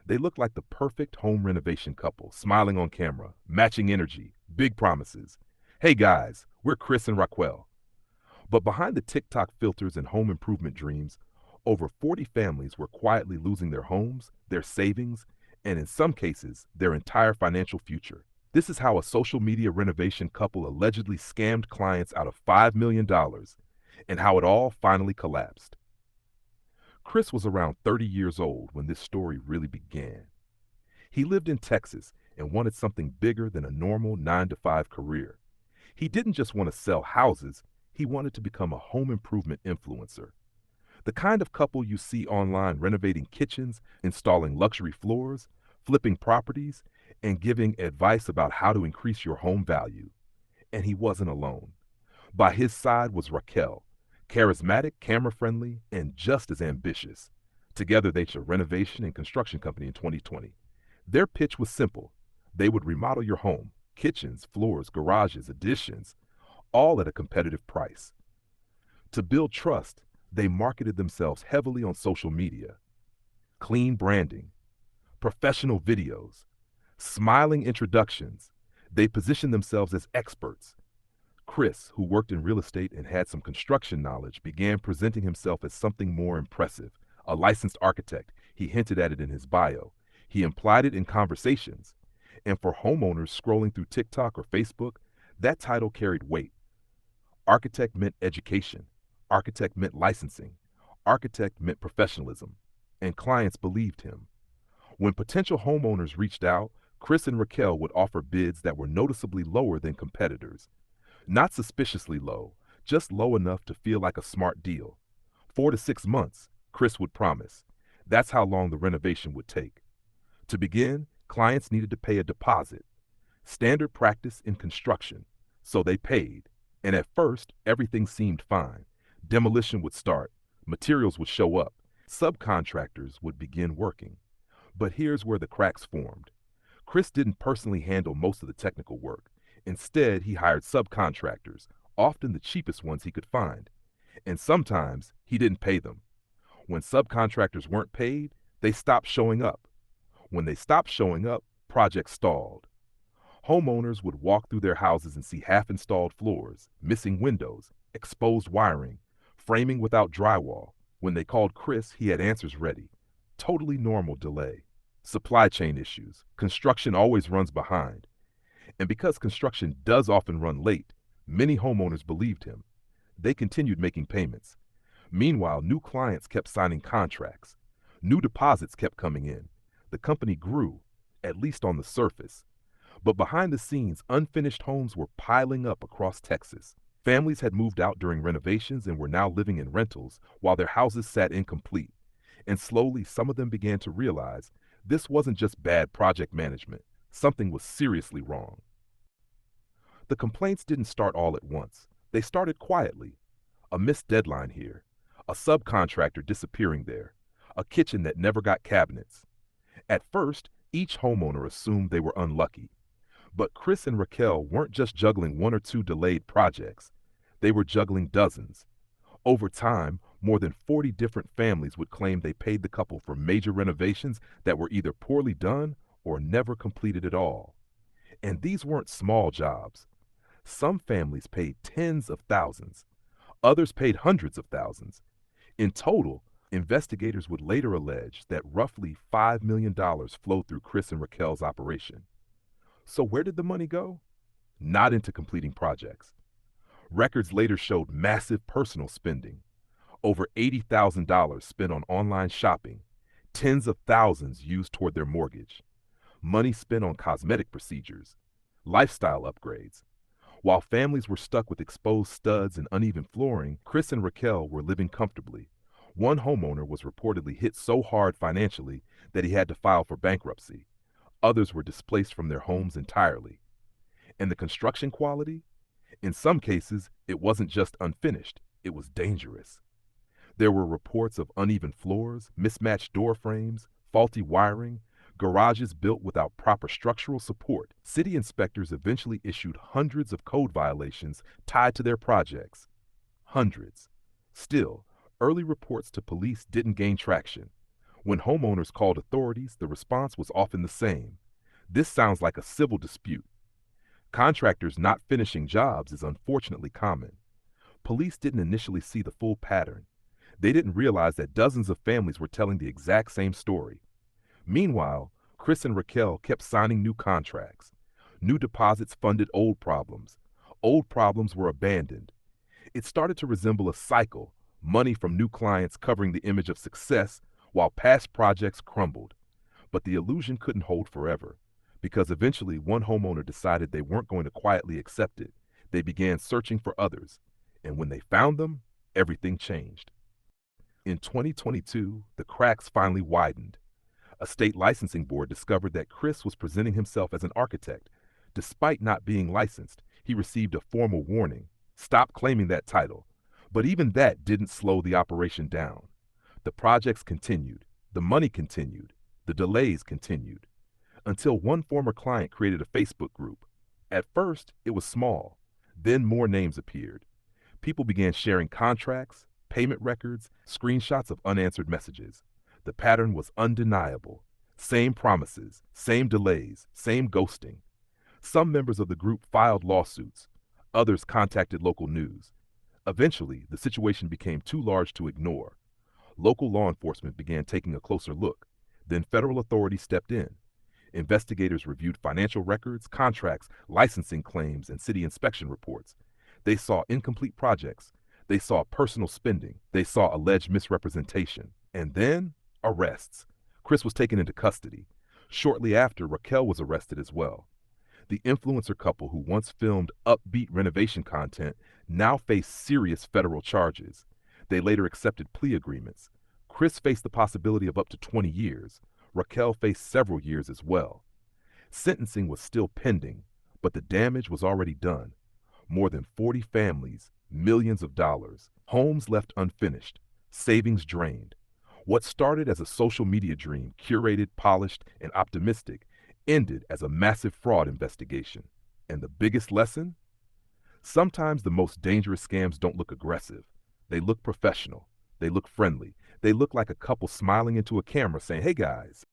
They looked like the perfect home renovation couple, smiling on camera, matching energy, big promises. Hey guys, we're Chris and Raquelle. But behind the TikTok filters and home improvement dreams, over 40 families were quietly losing their homes, their savings, and in some cases, their entire financial future. This is how a social media renovation couple allegedly scammed clients out of $5 million dollars and how it all finally collapsed. Chris was around 30 years old when this story really began. He lived in Texas and wanted something bigger than a normal 9 to 5 career. He didn't just want to sell houses, he wanted to become a home improvement influencer. The kind of couple you see online renovating kitchens, installing luxury floors, flipping properties, and giving advice about how to increase your home value. And he wasn't alone. By his side was Raquelle, charismatic, camera-friendly, and just as ambitious. Together they launched a renovation and construction company in 2020. Their pitch was simple. They would remodel your home, kitchens, floors, garages, additions, all at a competitive price. To build trust, they marketed themselves heavily on social media. Clean branding, professional videos, smiling introductions. They positioned themselves as experts. Chris, who worked in real estate and had some construction knowledge, began presenting himself as something more impressive. A licensed architect, he hinted at it in his bio. He implied it in conversations. And for homeowners scrolling through TikTok or Facebook, that title carried weight. Architect meant education. Architect meant licensing. Architect meant professionalism. And clients believed him. When potential homeowners reached out, Chris and Raquelle would offer bids that were noticeably lower than competitors. Not suspiciously low, just low enough to feel like a smart deal. 4 to 6 months, Chris would promise. That's how long the renovation would take. To begin, clients needed to pay a deposit. Standard practice in construction. So they paid. And at first, everything seemed fine. Demolition would start. Materials would show up. Subcontractors would begin working. But here's where the cracks formed. Chris didn't personally handle most of the technical work. Instead, he hired subcontractors, often the cheapest ones he could find. And sometimes he didn't pay them. When subcontractors weren't paid, they stopped showing up. When they stopped showing up, projects stalled. Homeowners would walk through their houses and see half-installed floors, missing windows, exposed wiring, framing without drywall. When they called Chris, he had answers ready. Totally normal delay. Supply chain issues. Construction always runs behind. And because construction does often run late, many homeowners believed him. They continued making payments. Meanwhile, new clients kept signing contracts. New deposits kept coming in. The company grew, at least on the surface. But behind the scenes, unfinished homes were piling up across Texas. Families had moved out during renovations and were now living in rentals while their houses sat incomplete. And slowly, some of them began to realize this wasn't just bad project management. Something was seriously wrong. The complaints didn't start all at once. They started quietly. A missed deadline here, a subcontractor disappearing there, a kitchen that never got cabinets. At first, each homeowner assumed they were unlucky. But Chris and Raquelle weren't just juggling 1 or 2 delayed projects. They were juggling dozens. Over time, more than 40 different families would claim they paid the couple for major renovations that were either poorly done or never completed at all. And these weren't small jobs. Some families paid tens of thousands. Others paid hundreds of thousands. In total, investigators would later allege that roughly $5 million flowed through Chris and Raquelle's operation. So where did the money go? Not into completing projects. Records later showed massive personal spending. Over $80,000 spent on online shopping, tens of thousands used toward their mortgage, money spent on cosmetic procedures, lifestyle upgrades. While families were stuck with exposed studs and uneven flooring, Chris and Raquelle were living comfortably. One homeowner was reportedly hit so hard financially that he had to file for bankruptcy. Others were displaced from their homes entirely. And the construction quality? In some cases, it wasn't just unfinished, it was dangerous. There were reports of uneven floors, mismatched door frames, faulty wiring, garages built without proper structural support. City inspectors eventually issued hundreds of code violations tied to their projects. Hundreds. Still, early reports to police didn't gain traction. When homeowners called authorities, the response was often the same. This sounds like a civil dispute. Contractors not finishing jobs is unfortunately common. Police didn't initially see the full pattern. They didn't realize that dozens of families were telling the exact same story. Meanwhile, Chris and Raquelle kept signing new contracts. New deposits funded old problems. Old problems were abandoned. It started to resemble a cycle, money from new clients covering the image of success while past projects crumbled. But the illusion couldn't hold forever, because eventually one homeowner decided they weren't going to quietly accept it. They began searching for others, and when they found them, everything changed. In 2022, the cracks finally widened. A state licensing board discovered that Chris was presenting himself as an architect. Despite not being licensed, he received a formal warning. Stop claiming that title. But even that didn't slow the operation down. The projects continued, the money continued, the delays continued, until one former client created a Facebook group. At first, it was small. Then more names appeared. People began sharing contracts, payment records, screenshots of unanswered messages. The pattern was undeniable. Same promises, same delays, same ghosting. Some members of the group filed lawsuits. Others contacted local news. Eventually, the situation became too large to ignore. Local law enforcement began taking a closer look. Then federal authorities stepped in. Investigators reviewed financial records, contracts, licensing claims, and city inspection reports. They saw incomplete projects. They saw personal spending. They saw alleged misrepresentation. And then, arrests. Chris was taken into custody. Shortly after, Raquelle was arrested as well. The influencer couple who once filmed upbeat renovation content now faced serious federal charges. They later accepted plea agreements. Chris faced the possibility of up to 20 years. Raquelle faced several years as well. Sentencing was still pending, but the damage was already done. More than 40 families, millions of dollars, homes left unfinished, savings drained. What started as a social media dream, curated, polished, and optimistic, ended as a massive fraud investigation. And the biggest lesson? Sometimes the most dangerous scams don't look aggressive. They look professional. They look friendly. They look like a couple smiling into a camera saying, "Hey guys,